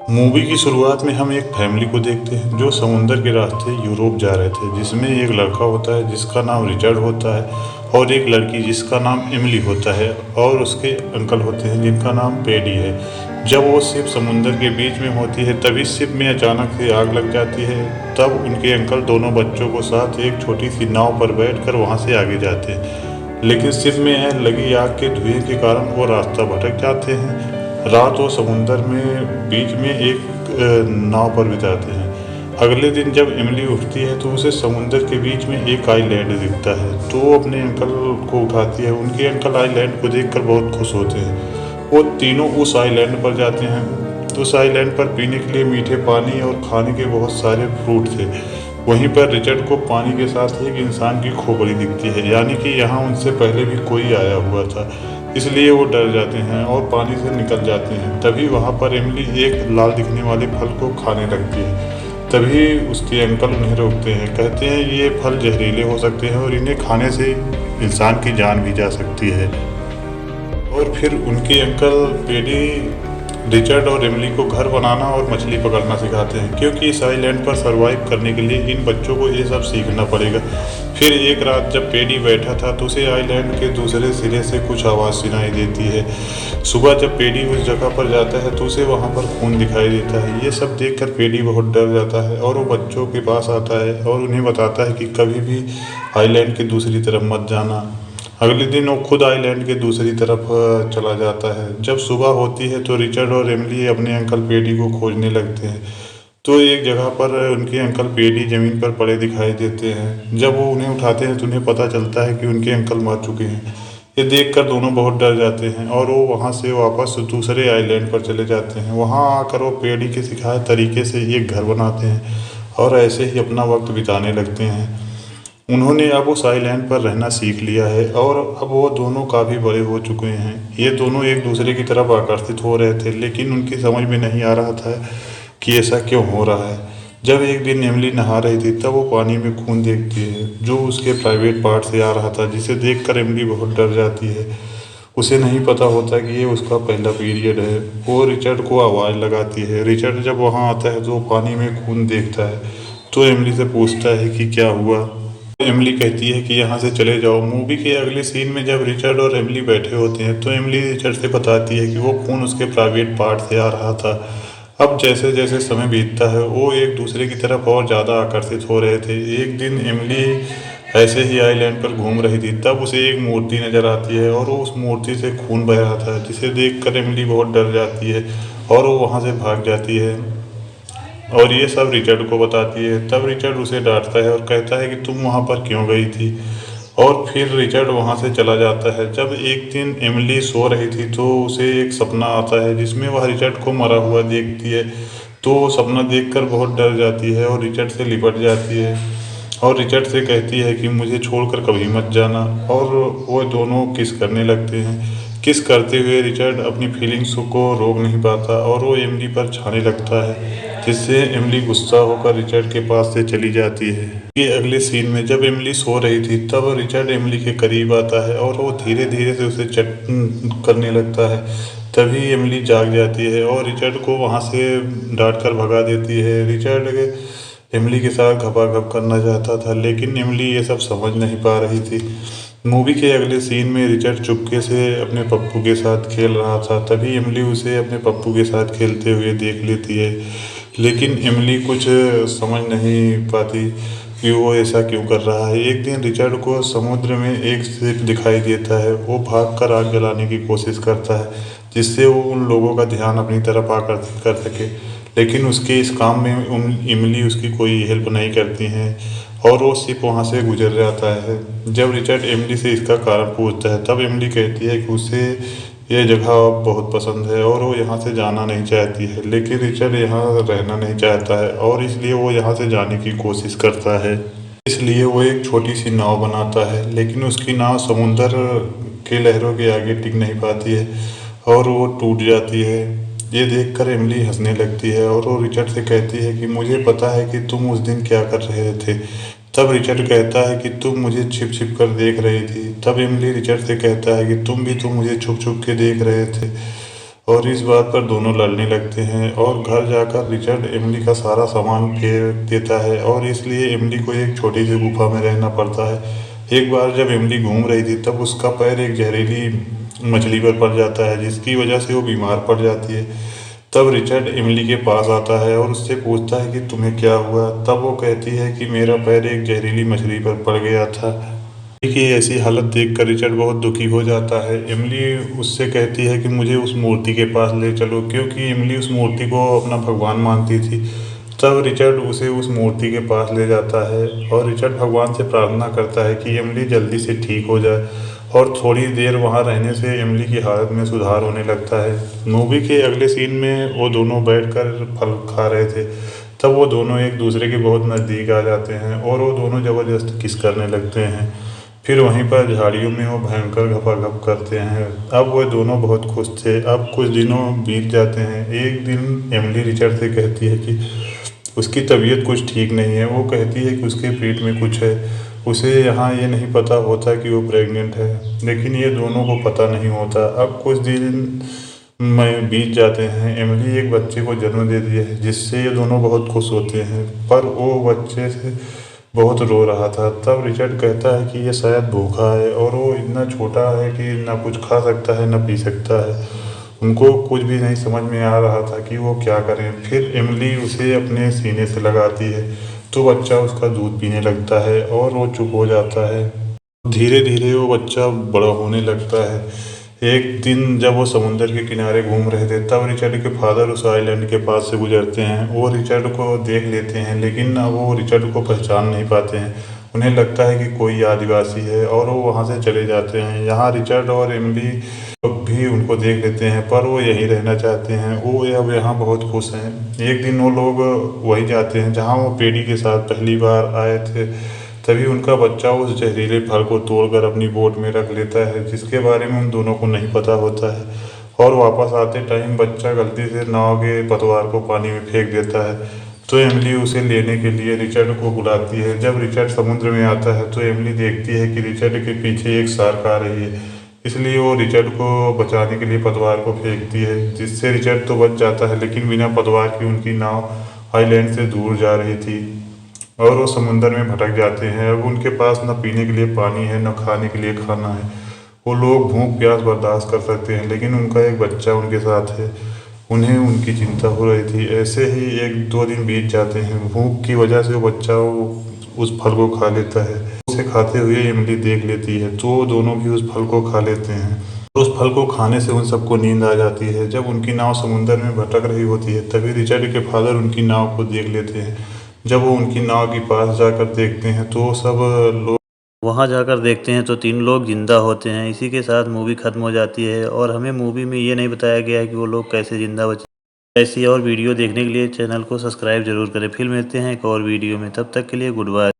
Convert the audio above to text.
Movie की शुरुआत में हम एक फैमिली को देखते हैं जो समुंदर के रास्ते यूरोप जा रहे थे, जिसमें एक लड़का होता है जिसका नाम रिचर्ड होता है और एक लड़की जिसका नाम एमिली होता है और उसके अंकल होते हैं जिनका नाम पेडी है। जब वो शिप समुंदर के बीच में होती है तभी शिप में अचानक से आग लग जाती है। तब उनके अंकल दोनों बच्चों को साथ एक छोटी सी नाव पर बैठकर वहाँ से आगे जाते हैं, लेकिन शिप में लगी आग के धुएं के कारण वो रास्ता भटक जाते हैं। रात वो समुंदर में बीच में एक नाव पर बिताते हैं। अगले दिन जब इमली उठती है तो उसे समुंदर के बीच में एक आइलैंड दिखता है, तो वो अपने अंकल को उठाती है। उनके अंकल आइलैंड को देखकर बहुत खुश होते हैं। वो तीनों उस आइलैंड पर जाते हैं। उस आइलैंड पर पीने के लिए मीठे पानी और खाने के बहुत सारे फ्रूट थे। वहीं पर रिचर्ड को पानी के साथ एक इंसान की खोपड़ी दिखती है, यानी कि यहाँ उनसे पहले भी कोई आया हुआ था। इसलिए वो डर जाते हैं और पानी से निकल जाते हैं। तभी वहाँ पर एमिली एक लाल दिखने वाले फल को खाने लगती है। तभी उसके अंकल उन्हें रोकते हैं, कहते हैं ये फल जहरीले हो सकते हैं और इन्हें खाने से इंसान की जान भी जा सकती है। और फिर उनके अंकल पेडी रिचर्ड और एमिली को घर बनाना और मछली पकड़ना सिखाते हैं, क्योंकि इस आइलैंड पर सरवाइव करने के लिए इन बच्चों को ये सब सीखना पड़ेगा। फिर एक रात जब पेडी बैठा था तो उसे आइलैंड के दूसरे सिरे से कुछ आवाज़ सुनाई देती है। सुबह जब पेडी उस जगह पर जाता है तो उसे वहाँ पर खून दिखाई देता है। ये सब देखकर पेडी बहुत डर जाता है और वो बच्चों के पास आता है और उन्हें बताता है कि कभी भी आइलैंड की दूसरी तरफ मत जाना। अगले दिन वो खुद आइलैंड के दूसरी तरफ चला जाता है। जब सुबह होती है तो रिचर्ड और एमिली अपने अंकल पेडी को खोजने लगते हैं। तो एक जगह पर उनके अंकल पेडी ज़मीन पर पड़े दिखाई देते हैं। जब वो उन्हें उठाते हैं तो उन्हें पता चलता है कि उनके अंकल मर चुके हैं। ये देखकर दोनों बहुत डर जाते हैं और वो वहाँ से वापस दूसरे आइलैंड पर चले जाते हैं। वहाँ आकर वो पेडी के सिखाए तरीके से एक घर बनाते हैं और ऐसे ही अपना वक्त बिताने लगते हैं। उन्होंने अब उस आइलैंड पर रहना सीख लिया है और अब वो दोनों काफ़ी बड़े हो चुके हैं। ये दोनों एक दूसरे की तरफ आकर्षित हो रहे थे, लेकिन उनकी समझ में नहीं आ रहा था कि ऐसा क्यों हो रहा है। जब एक दिन एमिली नहा रही थी तब वो पानी में खून देखती है जो उसके प्राइवेट पार्ट से आ रहा था, जिसे देखकर एमिली बहुत डर जाती है। उसे नहीं पता होता कि ये उसका पहला पीरियड है। वो रिचर्ड को आवाज़ लगाती है। रिचर्ड जब वहाँ आता है तो वो पानी में खून देखता है, तो एमिली से पूछता है कि क्या हुआ। एमिली कहती है कि यहाँ से चले जाओ। मूवी के अगले सीन में जब रिचर्ड और एमिली बैठे होते हैं तो एमिली रिचर्ड से बताती है कि वो खून उसके प्राइवेट पार्ट से आ रहा था। अब जैसे जैसे समय बीतता है वो एक दूसरे की तरफ और ज़्यादा आकर्षित हो रहे थे। एक दिन एमिली ऐसे ही आइलैंड पर घूम रही थी, तब उसे एक मूर्ति नज़र आती है और वो उस मूर्ति से खून बह रहा था, जिसे देखकर एमिली बहुत डर जाती है और वो वहाँ से भाग जाती है और ये सब रिचर्ड को बताती है। तब रिचर्ड उसे डांटता है और कहता है कि तुम वहाँ पर क्यों गई थी, और फिर रिचर्ड वहाँ से चला जाता है। जब एक दिन एमिली सो रही थी तो उसे एक सपना आता है जिसमें वह रिचर्ड को मरा हुआ देखती है। तो वो सपना देखकर बहुत डर जाती है और रिचर्ड से लिपट जाती है और रिचर्ड से कहती है कि मुझे छोड़कर कभी मत जाना, और वो दोनों किस करने लगते हैं। किस करते हुए रिचर्ड अपनी फीलिंग्स को रोक नहीं पाता और वो एमिली पर छाने लगता है, जिससे एमिली गुस्सा होकर रिचर्ड के पास से चली जाती है। ये अगले सीन में जब एमिली सो रही थी तब रिचर्ड एमिली के करीब आता है और वो धीरे धीरे से उसे चट करने लगता है। तभी एमिली जाग जाती है और रिचर्ड को वहाँ से डांट कर भगा देती है। रिचर्ड एमिली के साथ घपाघप करना चाहता था, लेकिन एमिली ये सब समझ नहीं पा रही थी। मूवी के अगले सीन में रिचर्ड चुपके से अपने पप्पू के साथ खेल रहा था। तभी एमिली उसे अपने पप्पू के साथ खेलते हुए देख लेती है, लेकिन एमिली कुछ समझ नहीं पाती कि वो ऐसा क्यों कर रहा है। एक दिन रिचर्ड को समुद्र में एक शिप दिखाई देता है। वो भागकर आग जलाने की कोशिश करता है, जिससे वो उन लोगों का ध्यान अपनी तरफ आकर्षित कर सके, लेकिन उसके इस काम में एमिली उसकी कोई हेल्प नहीं करती हैं और वो शिप वहाँ से गुजर जाता है। जब रिचर्ड एमिली से इसका कारण पूछता है तब एमिली कहती है कि उसे यह जगह बहुत पसंद है और वो यहाँ से जाना नहीं चाहती है, लेकिन रिचर्ड यहाँ रहना नहीं चाहता है और इसलिए वो यहाँ से जाने की कोशिश करता है। इसलिए वो एक छोटी सी नाव बनाता है, लेकिन उसकी नाव समुंदर के लहरों के आगे टिक नहीं पाती है और वो टूट जाती है। ये देखकर एमिली हंसने लगती है और वो रिचर्ड से कहती है कि मुझे पता है कि तुम उस दिन क्या कर रहे थे। तब रिचर्ड कहता है कि तुम मुझे छिप छिप कर देख रही थी। तब एमिली रिचर्ड से कहता है कि तुम भी तो मुझे छुप छुप के देख रहे थे। और इस बात पर दोनों लड़ने लगते हैं और घर जाकर रिचर्ड एमिली का सारा सामान फेंक देता है और इसलिए एमिली को एक छोटी सी गुफा में रहना पड़ता है। एक बार जब एमिली घूम रही थी तब उसका पैर एक जहरीली मछली पर पड़ जाता है जिसकी वजह से वो बीमार पड़ जाती है। तब रिचर्ड एमिली के पास आता है और उससे पूछता है कि तुम्हें क्या हुआ। तब वो कहती है कि मेरा पैर एक जहरीली मछली पर पड़ गया था। एमिली की ऐसी हालत देखकर रिचर्ड बहुत दुखी हो जाता है। एमिली उससे कहती है कि मुझे उस मूर्ति के पास ले चलो, क्योंकि एमिली उस मूर्ति को अपना भगवान मानती थी। तब रिचर्ड उसे उस मूर्ति के पास ले जाता है और रिचर्ड भगवान से प्रार्थना करता है कि एमिली जल्दी से ठीक हो जाए और थोड़ी देर वहाँ रहने से एमिली की हालत में सुधार होने लगता है। मूवी के अगले सीन में वो दोनों बैठकर फल खा रहे थे। तब वो दोनों एक दूसरे के बहुत नज़दीक आ जाते हैं और वो दोनों ज़बरदस्त किस करने लगते हैं। फिर वहीं पर झाड़ियों में वो भयंकर घपाघप करते हैं। अब वो दोनों बहुत खुश थे। अब कुछ दिनों बीत जाते हैं। एक दिन एमिली रिचर्ड से कहती है कि उसकी तबीयत कुछ ठीक नहीं है। वो कहती है कि उसके पेट में कुछ है। उसे यहाँ ये नहीं पता होता कि वो प्रेग्नेंट है, लेकिन ये दोनों को पता नहीं होता। अब कुछ दिन में बीत जाते हैं। एमिली एक बच्चे को जन्म दे दिया है जिससे ये दोनों बहुत खुश होते हैं, पर वो बच्चे से बहुत रो रहा था। तब रिचर्ड कहता है कि ये शायद भूखा है और वो इतना छोटा है कि ना कुछ खा सकता है ना पी सकता है। उनको कुछ भी नहीं समझ में आ रहा था कि वो क्या करें। फिर एमिली उसे अपने सीने से लगाती है तो बच्चा उसका दूध पीने लगता है और वो चुप हो जाता है। धीरे धीरे वो बच्चा बड़ा होने लगता है। एक दिन जब वो समुंदर के किनारे घूम रहे थे तब रिचर्ड के फादर उस आइलैंड के पास से गुजरते हैं। वो रिचर्ड को देख लेते हैं, लेकिन अब वो रिचर्ड को पहचान नहीं पाते हैं। उन्हें लगता है कि कोई आदिवासी है और वो वहाँ से चले जाते हैं। यहाँ रिचर्ड और एमिली भी उनको देख लेते हैं, पर वो यहीं रहना चाहते हैं। वो अब यहाँ बहुत खुश हैं। एक दिन वो लोग वहीं जाते हैं जहाँ वो पेडी के साथ पहली बार आए थे। तभी उनका बच्चा उस जहरीले फल को तोड़कर अपनी बोट में रख लेता है, जिसके बारे में उन दोनों को नहीं पता होता है। और वापस आते टाइम बच्चा गलती से नाव के पतवार को पानी में फेंक देता है। तो एमिली उसे लेने के लिए रिचर्ड को बुलाती है। जब रिचर्ड समुद्र में आता है तो एमिली देखती है कि रिचर्ड के पीछे एक शार्क आ रही है, इसलिए वो रिचर्ड को बचाने के लिए पतवार को फेंकती है, जिससे रिचर्ड तो बच जाता है, लेकिन बिना पतवार की उनकी नाव आइलैंड से दूर जा रही थी और वो समुंदर में भटक जाते हैं। अब उनके पास न पीने के लिए पानी है न खाने के लिए खाना है। वो लोग भूख प्यास बर्दाश्त कर सकते हैं, लेकिन उनका एक बच्चा उनके साथ है। उन्हें उनकी चिंता हो रही थी। ऐसे ही एक दो दिन बीत जाते हैं। भूख की वजह से वो बच्चा उस फल को खा लेता है। उसे खाते हुए एमिली देख लेती है तो दोनों भी उस फल को खा लेते हैं। उस फल को खाने से उन सबको नींद आ जाती है। जब उनकी नाव समुंदर में भटक रही होती है तभी रिचर्ड के फादर उनकी नाव को देख लेते हैं। जब वो उनकी नाव के पास जाकर देखते हैं तो सब लोग वहाँ जाकर देखते हैं तो 3 लोग ज़िंदा होते हैं। इसी के साथ मूवी ख़त्म हो जाती है और हमें मूवी में ये नहीं बताया गया है कि वो लोग कैसे ज़िंदा बचे। ऐसी और वीडियो देखने के लिए चैनल को सब्सक्राइब ज़रूर करें। फिर मिलते हैं एक और वीडियो में, तब तक के लिए गुड बाय।